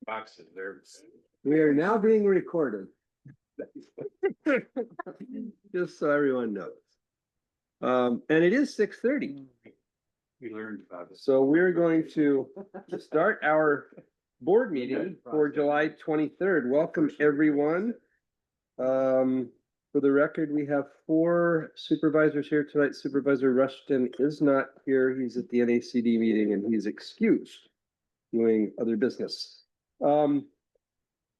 Boxes there. We are now being recorded. Just so everyone knows. And it is 6:30. We learned about it. So we're going to start our board meeting for July 23rd. Welcome, everyone. For the record, we have 4 supervisors here tonight. Supervisor Rushton is not here. He's at the NACD meeting and he's excused doing other business.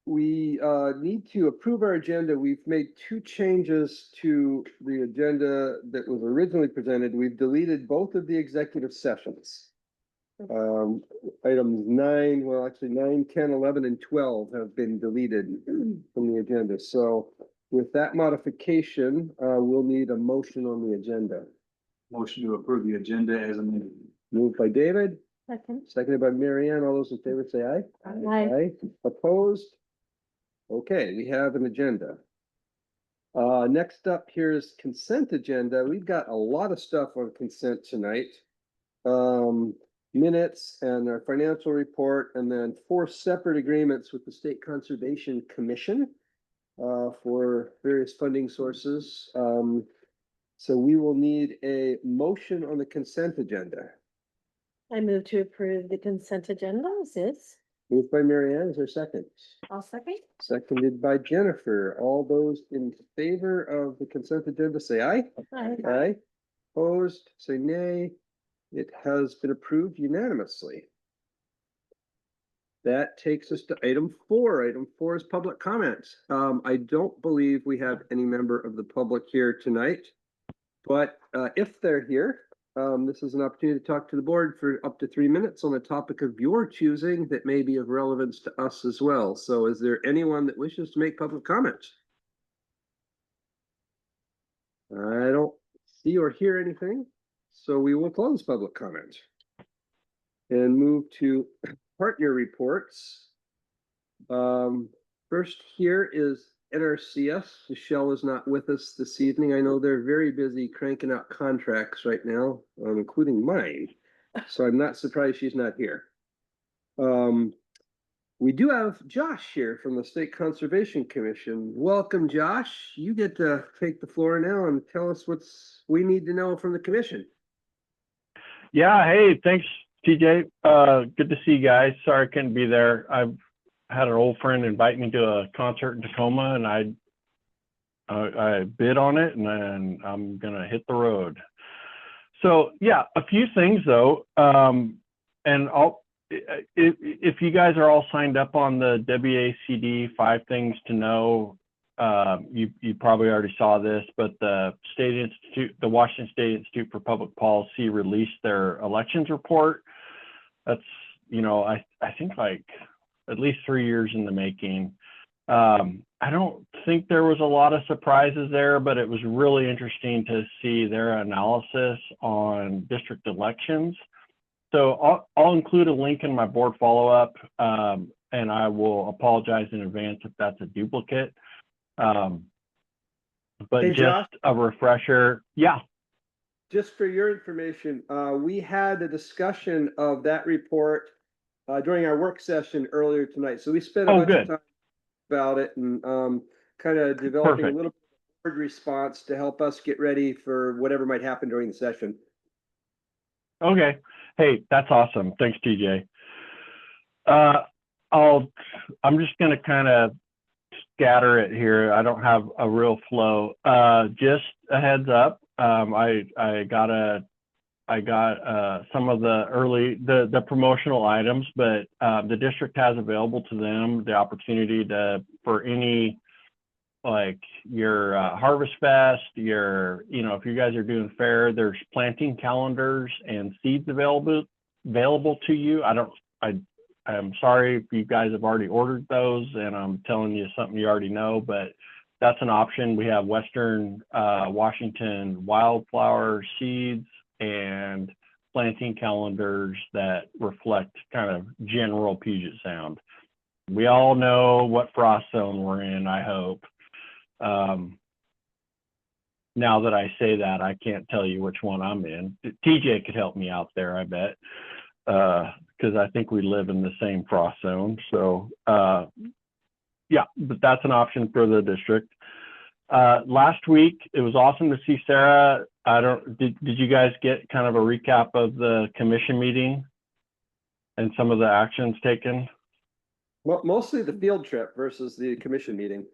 We need to approve our agenda. We've made 2 changes to the agenda that was originally presented. We've deleted both of the executive sessions. Items 9, well, actually 9, 10, 11, and 12 have been deleted from the agenda. So with that modification, we'll need a motion on the agenda. Motion to approve the agenda as amended. Moved by David, Second. seconded by Mary Ann. All those in favor say aye. Aye. Opposed? Okay, we have an agenda. Next up here is consent agenda. We've got a lot of stuff on consent tonight. Minutes and our financial report, and then 4 separate agreements with the State Conservation Commission for various funding sources. So we will need a motion on the consent agenda. I move to approve the consent agenda as is. Moved by Mary Ann, is there a second? I'll second. Seconded by Jennifer. All those in favor of the consent agenda say aye. Aye. Aye. Opposed, say nay. It has been approved unanimously. That takes us to item 4. Item 4 is public comments. I don't believe we have any member of the public here tonight, but if they're here, this is an opportunity to talk to the board for up to 3 minutes on a topic of your choosing that may be of relevance to us as well. So is there anyone that wishes to make public comments? I don't see or hear anything, so we will close public comment and move to partner reports. First here is NRCS. Michelle is not with us this evening. I know they're very busy cranking out contracts right now, including mine. So I'm not surprised she's not here. We do have Josh here from the State Conservation Commission. Welcome, Josh. You get to take the floor now and tell us what's we need to know from the commission. Yeah, hey, thanks, TJ. Good to see you guys. Sorry I couldn't be there. I've had an old friend invite me to a concert in Tacoma, and I bid on it, and then I'm gonna hit the road. So yeah, a few things though, and if you guys are all signed up on the WACD 5 things to know, you probably already saw this, but the Washington State Institute for Public Policy released their elections report. That's, I think like at least 3 years in the making. I don't think there was a lot of surprises there, but it was really interesting to see their analysis on district elections. So I'll include a link in my board follow-up, and I will apologize in advance if that's a duplicate. But hey, just Josh, a refresher. Yeah. Just for your information, we had a discussion of that report during our work session earlier tonight. So we spent a bunch of time about it and kind of developing a little bit of board response to help us get ready for whatever might happen during the session. Okay. Hey, that's awesome. Thanks, TJ. I'm just going to kind of scatter it here. I don't have a real flow. Just a heads up. I got some of the promotional items, but the district has available to them the opportunity for any, like your Harvest Fest, if you guys are doing fair, there's planting calendars and seeds available to you. I'm sorry if you guys have already ordered those and I'm telling you something you already know, but that's an option. We have Western Washington wildflower seeds and planting calendars that reflect kind of general Puget Sound. We all know what frost zone we're in, I hope. Now that I say that, I can't tell you which one I'm in. TJ could help me out there, I bet, because because I think we live in the same frost zone. So yeah, but that's an option for the district. Last week, it was awesome to see Sarah. Did you guys get kind of a recap of the commission meeting and some of the actions taken? Well, mostly the field trip versus the commission meeting.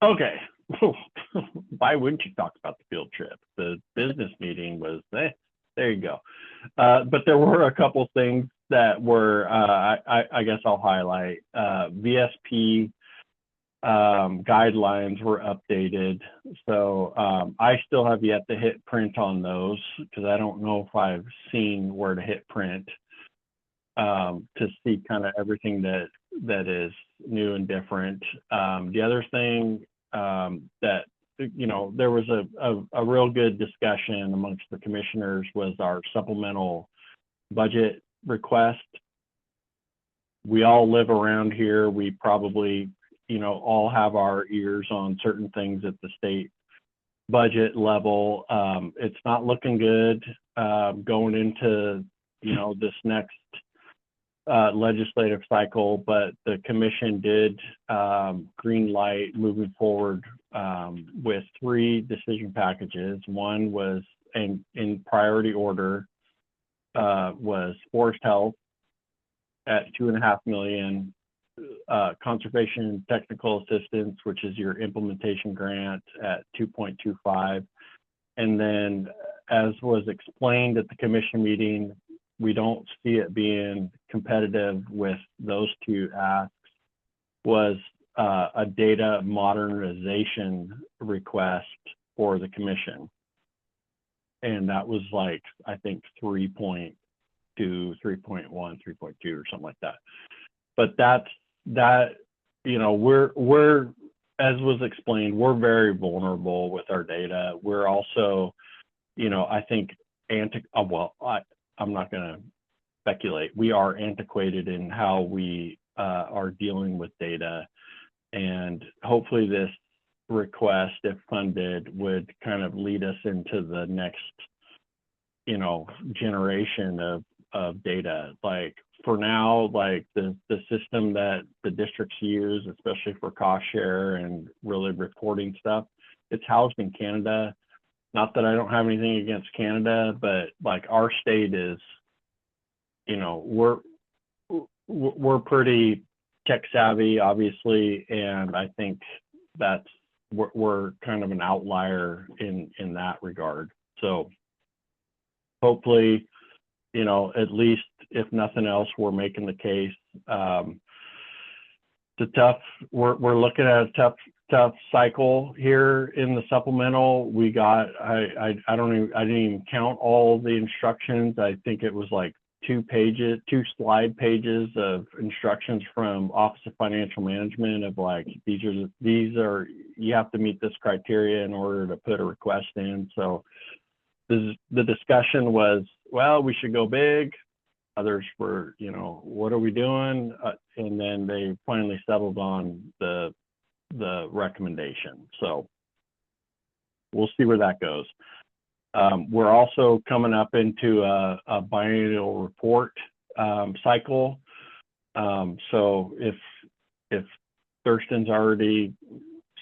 Okay. Why wouldn't you talk about the field trip? The business meeting was there you go. But there were a couple things that were, I guess I'll highlight. VSP guidelines were updated. So I still have yet to hit print on those because I don't know if I've seen where to hit print to see kind of everything that is new and different. The other thing that, you know, there was a real good discussion amongst the commissioners was our supplemental budget request. We all live around here. We probably, you know, all have our ears on certain things at the state budget level. It's not looking good going into, you know, this next legislative cycle, but the commission did green light moving forward with 3 decision packages. One was in priority order was forest health at $2.5 million, conservation technical assistance, which is your implementation grant, at 2.25, and then, as was explained at the commission meeting, we don't see it being competitive with those 2 asks, was a data modernization request for the commission. And that was like, I think 3.2, 3.1, 3.2 or something like that. But that, you know, we're, as was explained, we're very vulnerable with our data. We're also, you know, I think, I'm not going to speculate. We are antiquated in how we are dealing with data. And hopefully this request, if funded, would kind of lead us into the next, you know, generation of data. Like for now, like the system that the districts use, especially for cost share and really reporting stuff, it's housed in Canada. Not that I don't have anything against Canada, but like our state is, you know, we're pretty tech savvy, obviously, and I think that's we're kind of an outlier in that regard. So hopefully, you know, at least if nothing else, we're making the case. We're looking at a tough cycle here in the supplemental. We got, I didn't even count all the instructions. I think it was like 2 slide pages of instructions from Office of Financial Management of like, these are, you have to meet this criteria in order to put a request in. So the discussion was, well, we should go big. Others were, you know, what are we doing? And then they finally settled on the recommendation. So we'll see where that goes. We're also coming up into a biennial report cycle. So if Thurston's already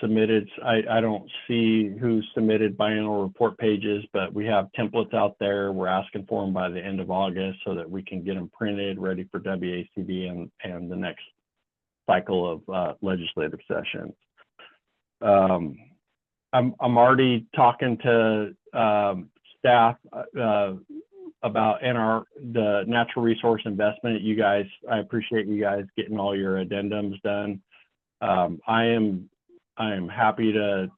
submitted, I don't see who submitted biennial report pages, but we have templates out there. We're asking for them by the end of August so that we can get them printed, ready for WACD and the next cycle of legislative sessions. I'm already talking to staff about the natural resource investment. You guys, I appreciate you guys getting all your addendums done. I am happy to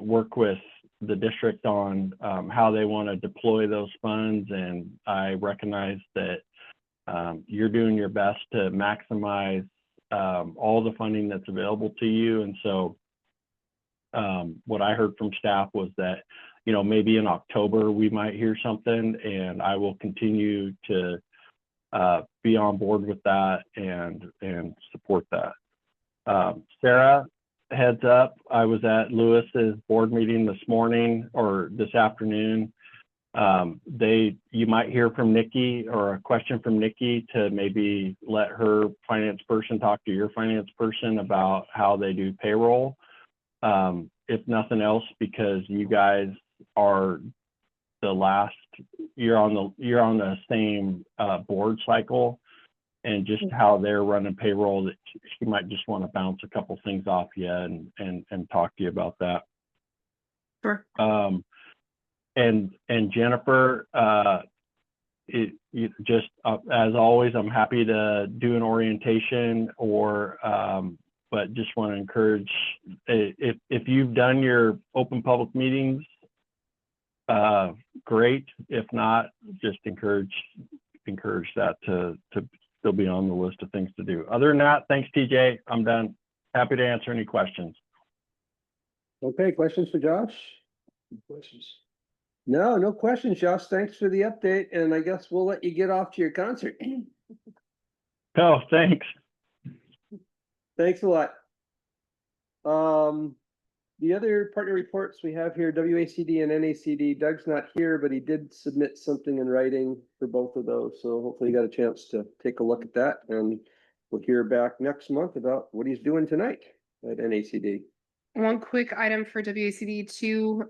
work with the district on how they want to deploy those funds, and I recognize that you're doing your best to maximize all the funding that's available to you. And so what I heard from staff was that, you know, maybe in October we might hear something, and I will continue to be on board with that and support that. Sarah, heads up, I was at Lewis's board meeting this morning or this afternoon. You might hear from Nikki or a question from Nikki to maybe let her finance person talk to your finance person about how they do payroll. If nothing else, because you guys are you're on the same board cycle, and just how they're running payroll, that she might just want to bounce a couple things off you and talk to you about that. Sure. And Jennifer, as always, I'm happy to do an orientation but just want to encourage, if you've done your open public meetings, great. If not, just encourage that to still be on the list of things to do. Other than that, thanks, TJ. I'm done. Happy to answer any questions. Okay, questions for Josh? Questions? No questions, Josh. Thanks for the update, and I guess we'll let you get off to your concert. Oh, thanks. Thanks a lot. The other partner reports we have here, WACD and NACD. Doug's not here, but he did submit something in writing for both of those. So hopefully you got a chance to take a look at that, and we'll hear back next month about what he's doing tonight at NACD. One quick item for WACD too,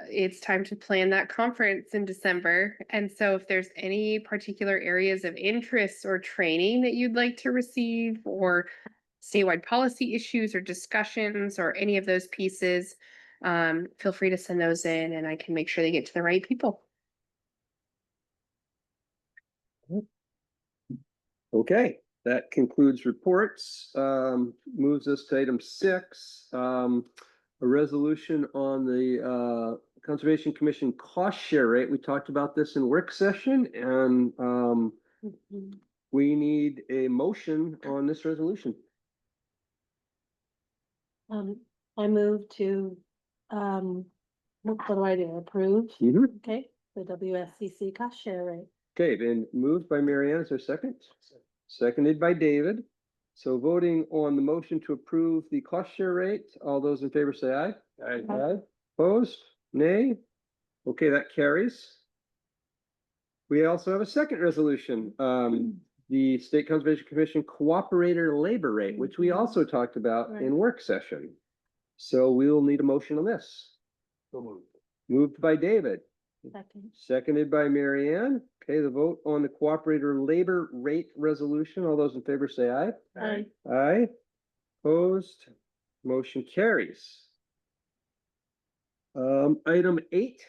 it's time to plan that conference in December. And so if there's any particular areas of interest or training that you'd like to receive, or statewide policy issues or discussions or any of those pieces, feel free to send those in and I can make sure they get to the right people. Okay, that concludes reports. Moves us to item 6, a resolution on the Conservation Commission cost share rate. We talked about this in work session, and we need a motion on this resolution. I move to, what do I do? Approve? Okay, the WSCC cost share rate. Okay, been moved by Marianne. Is there a second? Seconded by David. So voting on the motion to approve the cost share rate, all those in favor say aye. Aye. Aye. Opposed? Nay? Okay, that carries. We also have a second resolution, the State Conservation Commission cooperator labor rate, which we also talked about in work session. So we will need a motion on this. So moved. Moved by David. Second. Seconded by Marianne. Okay, the vote on the cooperator labor rate resolution. All those in favor say aye. Aye. Aye. Opposed? Motion carries. Item 8,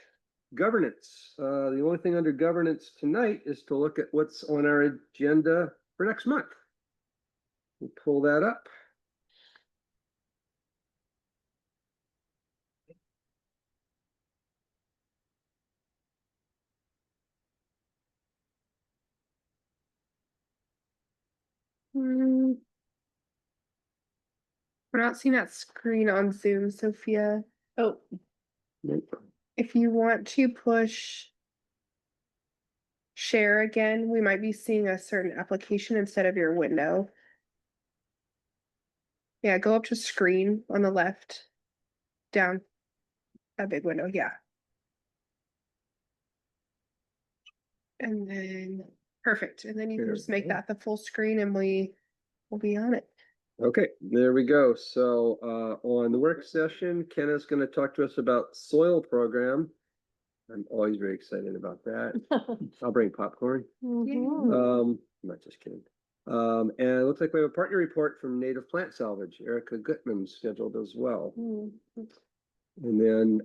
governance. The only thing under governance tonight is to look at what's on our agenda for next month. We'll pull that up. We're not seeing that screen on Zoom, Sophia. Oh, Nope. if you want to push share again, we might be seeing a certain application instead of your window. Yeah, go up to screen on the left. Down. A big window, yeah. And then, perfect. And then you can There just we make go. that the full screen and we'll be on it. Okay, there we go. So on the work session, Ken is going to talk to us about soil program. I'm always very excited about that. I'll bring popcorn. Mhm. I'm not just kidding. And it looks like we have a partner report from Native Plant Salvage. Erica Gutman scheduled as well. And then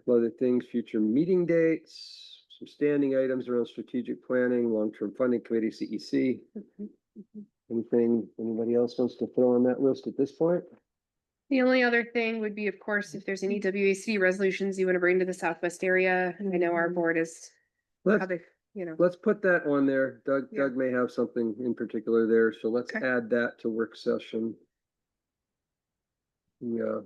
other things, future meeting dates, some standing items around strategic planning, long-term funding committee, CEC. Anything anybody else wants to throw on that list at this point? The only other thing would be, of course, if there's any WACD resolutions you want to bring to the Southwest area. I know our board is, Let's, how they, you know, let's put that on there. Doug Yeah. may have something in particular there, so let's Okay. add that to work session. Yeah.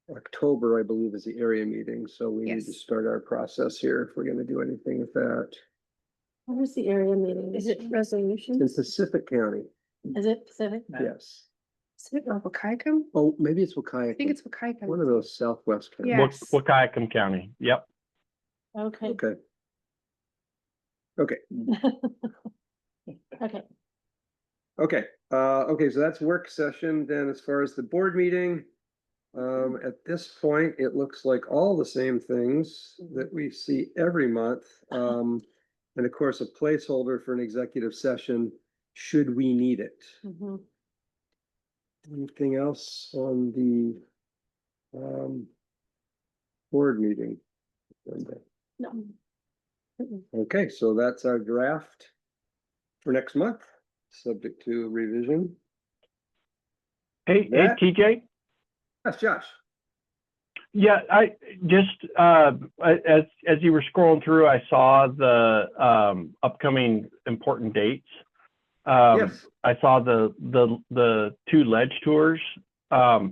October, I believe, is the area meeting, so we need to Yes. start our process here if we're gonna do anything with that. What was the area meeting? Is it In resolutions? Pacific County, Is it Pacific? yes. Is it Wahkiakum? Oh, maybe it's Wakai. I think it's Wahkiakum. One of those southwest. counties. Yeah. Yes. Wahkiakum County, yep. Okay, Okay. Okay, okay. okay, so that's work session. Then as far as the board meeting, at this point, it looks like all the same things that we see every month. And of course, a placeholder for an executive session, should we need it. Mhm. Anything else on the board meeting? No. Mm-mm. Okay, so that's our draft for next month, subject to revision. Hey, That- TJ? Yes, Josh. Yeah, I just, as you were scrolling through, I saw the, upcoming important dates. Yes. I saw the two ledge tours. I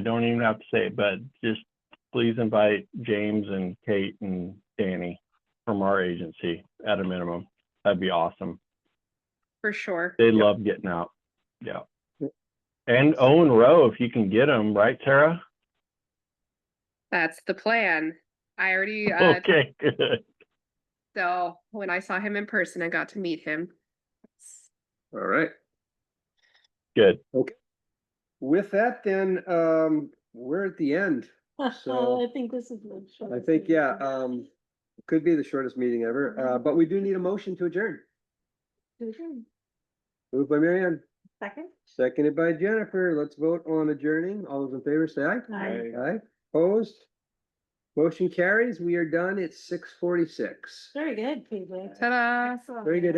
don't even have to say it, but just please invite James and Kate and Danny from our agency at a minimum. That'd be awesome. For sure. They Yep. love getting out. Yeah. Yep. And Owen Rowe, if you can get them, right, Sarah? That's the plan. I already, Okay, good. so when I saw him in person, I got to meet him. All right. Good. With that, then, we're at the end. So- I think this is the I shortest think, meeting yeah, ever. could be the shortest meeting ever, but we do need a motion to adjourn. Moved by Marianne, Second? seconded by Jennifer. Let's vote on adjourning. All those in favor say aye. Aye. Aye, opposed? Motion carries. We are done at 6:46. Very good, PJ. Ta-da. Excellent. Very good.